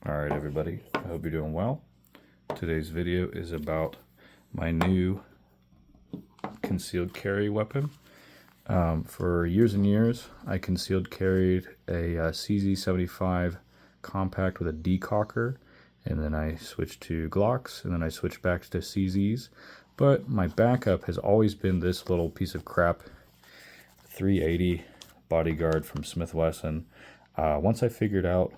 Alright everybody, I hope you're doing well. Today's video is about my new concealed carry weapon. For years and years, I concealed carried a CZ75 compact with a decocker, and then I switched to Glocks, and then I switched back to CZs. But my backup has always been this little piece of crap 380 bodyguard from Wesson. Once I figured out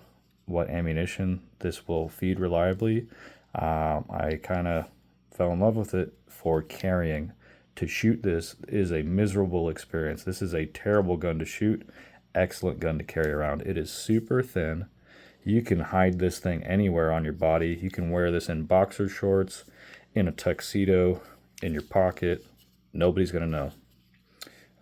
what ammunition this will feed reliably, I kind of fell in love with it for carrying. To shoot this is a miserable experience. This is a terrible gun to shoot, excellent gun to carry around. It is super thin. You can hide this thing anywhere on your body. You can wear this in boxer shorts, in a tuxedo, in your pocket. Nobody's going to know.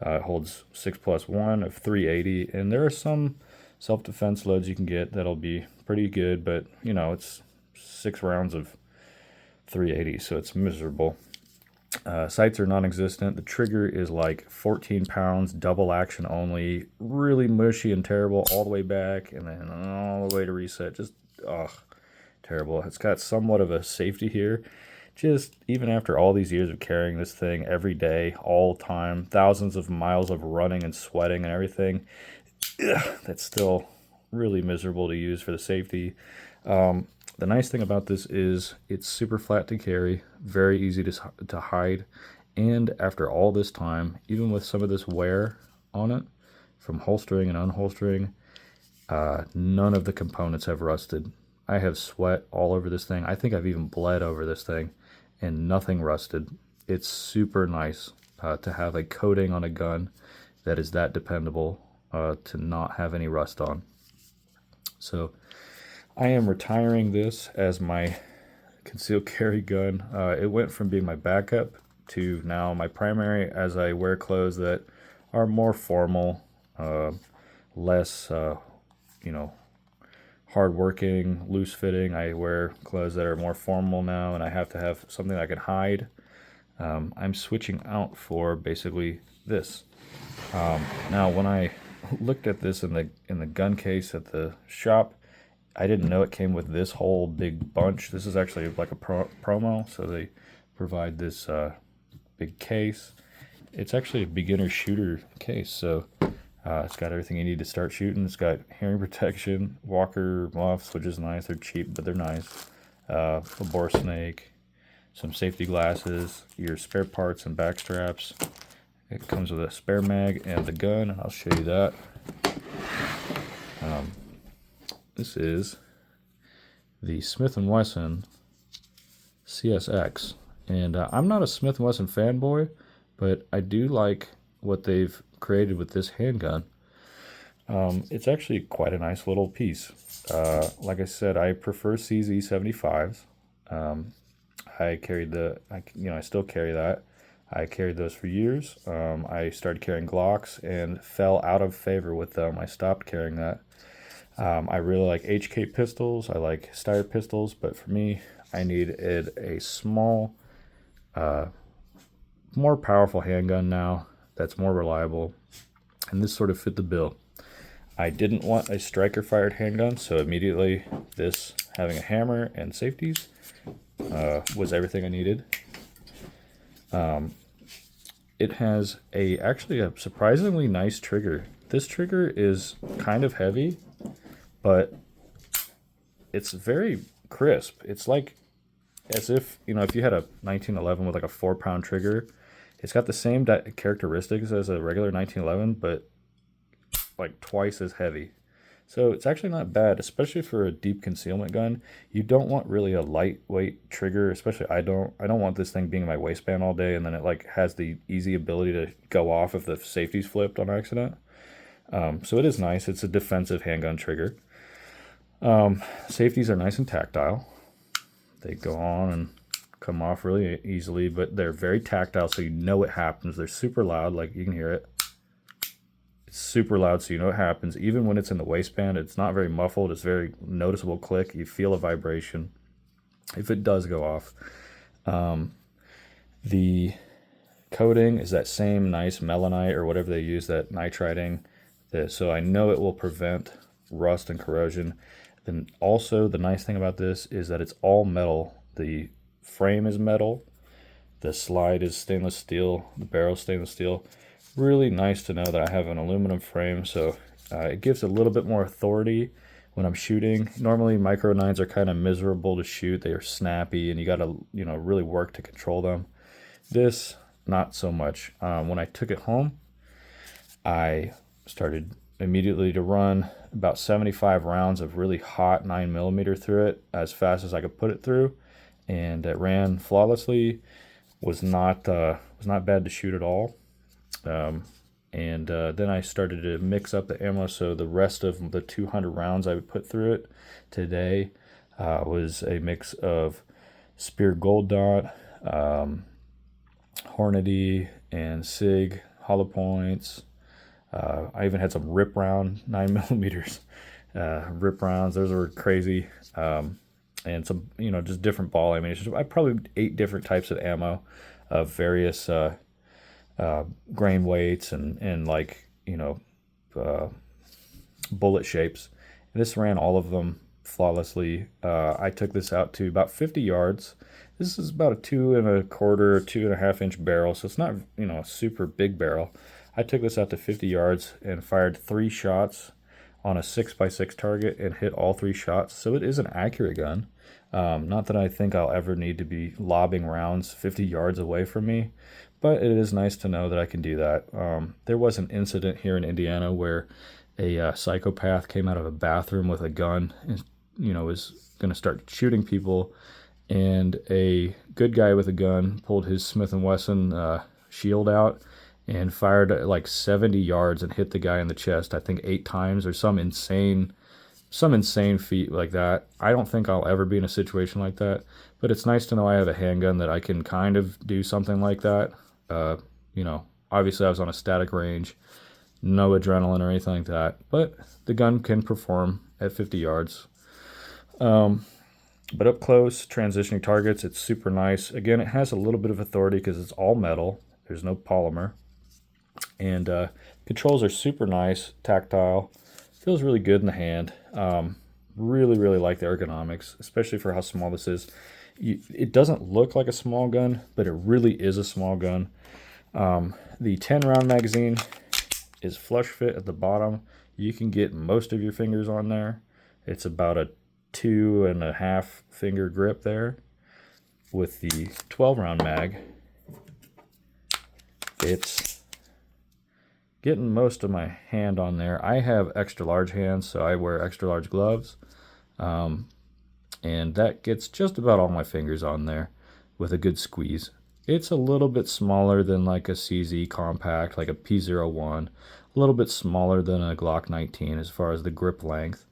It holds 6+1 of 380, and there are some self-defense loads you can get that'll be pretty good, but you know, it's 6 rounds of 380, so it's miserable. Sights are non-existent. The trigger is like 14 pounds, double action only, really mushy and terrible all the way back and then all the way to reset. Just terrible. It's got somewhat of a safety here. Just even after all these years of carrying this thing every day, all the time, thousands of miles of running and sweating and everything, that's still really miserable to use for the safety. The nice thing about this is it's super flat to carry, very easy to hide, and after all this time, even with some of this wear on it, from holstering and unholstering, none of the components have rusted. I have sweat all over this thing. I think I've even bled over this thing, and nothing rusted. It's super nice to have a coating on a gun that is that dependable, to not have any rust on. So I am retiring this as my concealed carry gun. It went from being my backup to now my primary, as I wear clothes that are more formal, less hard-working, loose-fitting. I wear clothes that are more formal now, and I have to have something I can hide. I'm switching out for basically this. Now, when I looked at this in the gun case at the shop, I didn't know it came with this whole big bunch. This is actually like a promo, so they provide this big case. It's actually a beginner shooter case, so it's got everything you need to start shooting. It's got hearing protection, Walker muffs, which is nice. They're cheap, but they're nice. A bore snake, some safety glasses, your spare parts and back straps. It comes with a spare mag and the gun, and I'll show you that. This is the Smith & Wesson CSX, and I'm not a Smith & Wesson fanboy, but I do like what they've created with this handgun. It's actually quite a nice little piece. Like I said, I prefer CZ75s. I still carry that. I carried those for years. I started carrying Glocks and fell out of favor with them. I stopped carrying that. I really like HK pistols. I like Steyr pistols, but for me, I needed a small, more powerful handgun now that's more reliable, and this sort of fit the bill. I didn't want a striker-fired handgun, so immediately this, having a hammer and safeties, was everything I needed. It has actually a surprisingly nice trigger. This trigger is kind of heavy, but it's very crisp. It's like as if, if you had a 1911 with like a 4-pound trigger, it's got the same characteristics as a regular 1911, but like twice as heavy. So it's actually not bad, especially for a deep concealment gun. You don't want really a lightweight trigger, especially I don't want this thing being in my waistband all day, and then it like has the easy ability to go off if the safety's flipped on accident. So it is nice. It's a defensive handgun trigger. Safeties are nice and tactile. They go on and come off really easily, but they're very tactile, so you know it happens. They're super loud, like you can hear it. It's super loud, so you know it happens. Even when it's in the waistband, it's not very muffled. It's very noticeable click. You feel a vibration if it does go off. The coating is that same nice melanite or whatever they use, that nitriding. So I know it will prevent rust and corrosion. And also the nice thing about this is that it's all metal. The frame is metal, the slide is stainless steel, the barrel is stainless steel. Really nice to know that I have an aluminum frame, so it gives a little bit more authority when I'm shooting. Normally micro 9s are kind of miserable to shoot. They are snappy and you got to, you know, really work to control them. This, not so much. When I took it home, I started immediately to run about 75 rounds of really hot 9mm through it as fast as I could put it through, and it ran flawlessly. Was not bad to shoot at all. Then I started to mix up the ammo, so the rest of the 200 rounds I would put through it today was a mix of Spear Gold Dot, Hornady, and SIG hollow points. I even had some rip round 9mm rip rounds. Those were crazy. And some, you know, just different ball ammunition. I probably 8 different types of ammo of various grain weights and like, you know, bullet shapes. And this ran all of them flawlessly. I took this out to about 50 yards. This is about a 2 1/4, 2.5 inch barrel, so it's not, you know, a super big barrel. I took this out to 50 yards and fired 3 shots on a 6x6 target and hit all 3 shots. So it is an accurate gun. Not that I think I'll ever need to be lobbing rounds 50 yards away from me, but it is nice to know that I can do that. There was an incident here in Indiana where a psychopath came out of a bathroom with a gun and, you know, was going to start shooting people, and a good guy with a gun pulled his Smith & Wesson shield out and fired at like 70 yards and hit the guy in the chest, I think 8 times, or some insane feat like that. I don't think I'll ever be in a situation like that, but it's nice to know I have a handgun that I can kind of do something like that. You know, obviously I was on a static range, no adrenaline or anything like that, but the gun can perform at 50 yards. But up close, transitioning targets, it's super nice. Again, it has a little bit of authority because it's all metal. There's no polymer. And controls are super nice, tactile. Feels really good in the hand. Really, really like the ergonomics, especially for how small this is. It doesn't look like a small gun, but it really is a small gun. The 10-round magazine is flush fit at the bottom. You can get most of your fingers on there. It's about a 2.5 finger grip there. With the 12-round mag, it's getting most of my hand on there. I have extra large hands, so I wear extra large gloves. And that gets just about all my fingers on there with a good squeeze. It's a little bit smaller than like a CZ compact, like a P01, a little bit smaller than a Glock 19 as far as the grip length,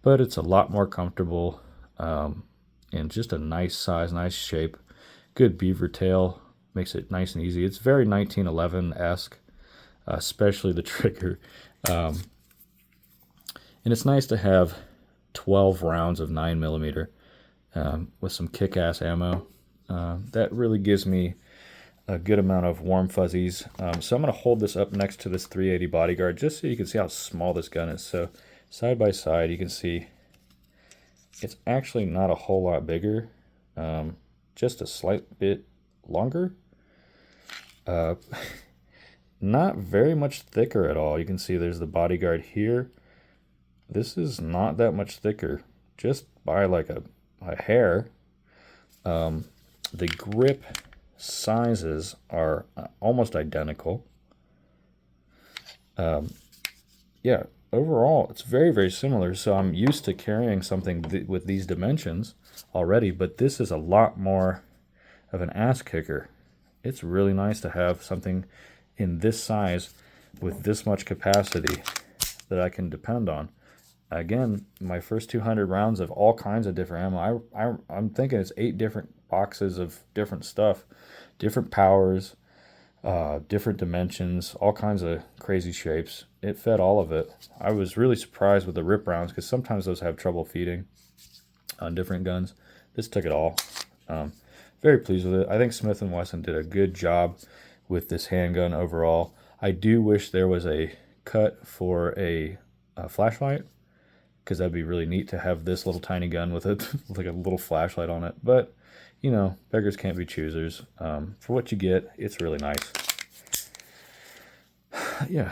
but it's a lot more comfortable, and just a nice size, nice shape. Good beaver tail, makes it nice and easy. It's very 1911-esque, especially the trigger. And it's nice to have 12 rounds of 9mm with some kick-ass ammo. That really gives me a good amount of warm fuzzies. So I'm going to hold this up next to this 380 Bodyguard just so you can see how small this gun is. So side by side, you can see it's actually not a whole lot bigger, just a slight bit longer. Not very much thicker at all. You can see there's the Bodyguard here. This is not that much thicker, just by like a hair. The grip sizes are almost identical. Yeah, overall it's very, very similar. So I'm used to carrying something with these dimensions already, but this is a lot more of an ass kicker. It's really nice to have something in this size with this much capacity that I can depend on. Again, my first 200 rounds of all kinds of different ammo. I'm thinking it's 8 different boxes of different stuff, different powers, different dimensions, all kinds of crazy shapes. It fed all of it. I was really surprised with the rip rounds because sometimes those have trouble feeding on different guns. This took it all. Very pleased with it. I think Smith & Wesson did a good job with this handgun overall. I do wish there was a cut for a flashlight. because that'd be really neat to have this little tiny gun with it, like a little flashlight on it. But, you know, beggars can't be choosers. For what you get, it's really nice. Yeah,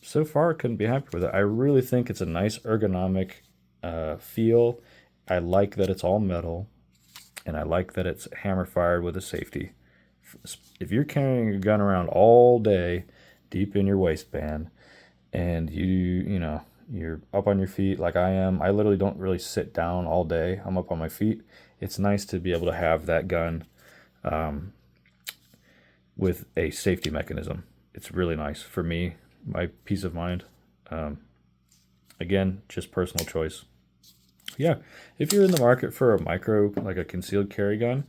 so far I couldn't be happy with it. I really think it's a nice ergonomic feel. I like that it's all metal, and I like that it's hammer fired with a safety. If you're carrying a gun around all day, deep in your waistband, and you're up on your feet like I am. I literally don't really sit down all day. I'm up on my feet. It's nice to be able to have that gun with a safety mechanism. It's really nice for me, my peace of mind. Again, just personal choice. Yeah, if you're in the market for a micro, like a concealed carry gun,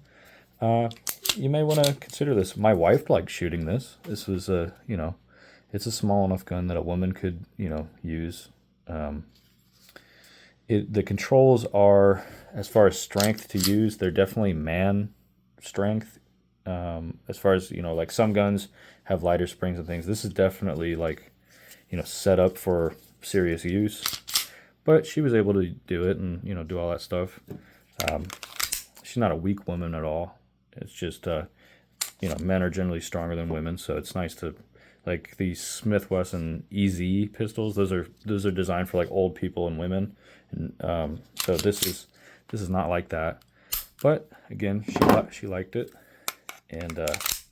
you may want to consider this. My wife liked shooting this. This was it's a small enough gun that a woman could, use. The controls are, as far as strength to use, they're definitely man strength. As far as, like some guns have lighter springs and things. This is definitely like, set up for serious use. But she was able to do it and, do all that stuff. She's not a weak woman at all. It's just, men are generally stronger than women, so it's nice to, like these Smith Wesson EZ pistols. Those are designed for like old people and women, and so this is not like that. But again, she liked it, and it's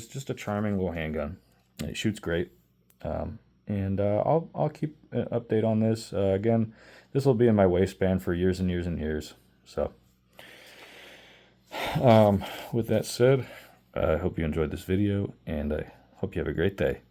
just a charming little handgun. And it shoots great, and I'll keep an update on this. Again, this will be in my waistband for years and years and years. So, with that said, I hope you enjoyed this video, and I hope you have a great day.